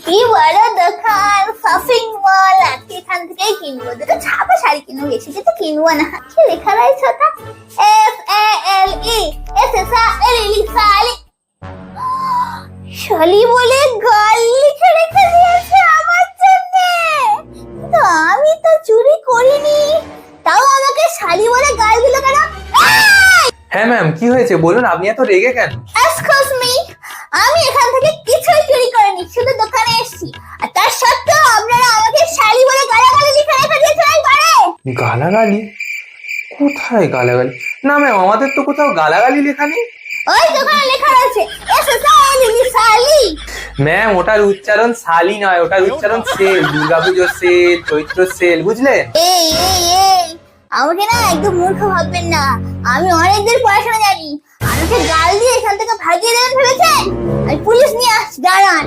কি বড় দোকান, শপিং মল, আজকে এখান থেকেই কিনবো। দুটো ছাপা শাড়ি কিনবো, বেশি কিছু কিনবো না। কি লেখা রয়েছে ওটা? SALE, SALE, শালি। শালি বলে গাল লিখে রেখে দিয়েছে আমার জন্য। কিন্তু আমি তো চুরি করিনি, তাও আমাকে শালি বলে গাল দিল কেন? হ্যাঁ ম্যাম, কি হয়েছে বলুন, আপনি এত রেগে কেন? এক্সকিউজ মি, আমি এখান থেকে কিছুই চুরি করিনি, শুধু দোকানে এসেছি। আর তার সত্ত্বেও আপনারা আমাকে শালি বলে গালাগালি লিখে রেখে দিয়েছেন একবারে। গালাগালি? কোথায় গালাগালি? না ম্যাম, আমাদের তো কোথাও গালাগালি লেখা নেই। ওই দোকানে লেখা রয়েছে SALE, শালি। ম্যাম, ওটার উচ্চারণ শালি নয়, ওটার উচ্চারণ সেল। দুর্গাপুজোর সেল, চৈত্র সেল, বুঝলেন? এই এই এই, আমাকে না একদম মূর্খ ভাববেন না, আমি অনেক দূর পড়াশোনা জানি। আমাকে গাল দিয়ে এখান থেকে ভাগিয়ে দেবেন ভেবেছেন? আমি পুলিশ নিয়ে আসছি, দাঁড়ান।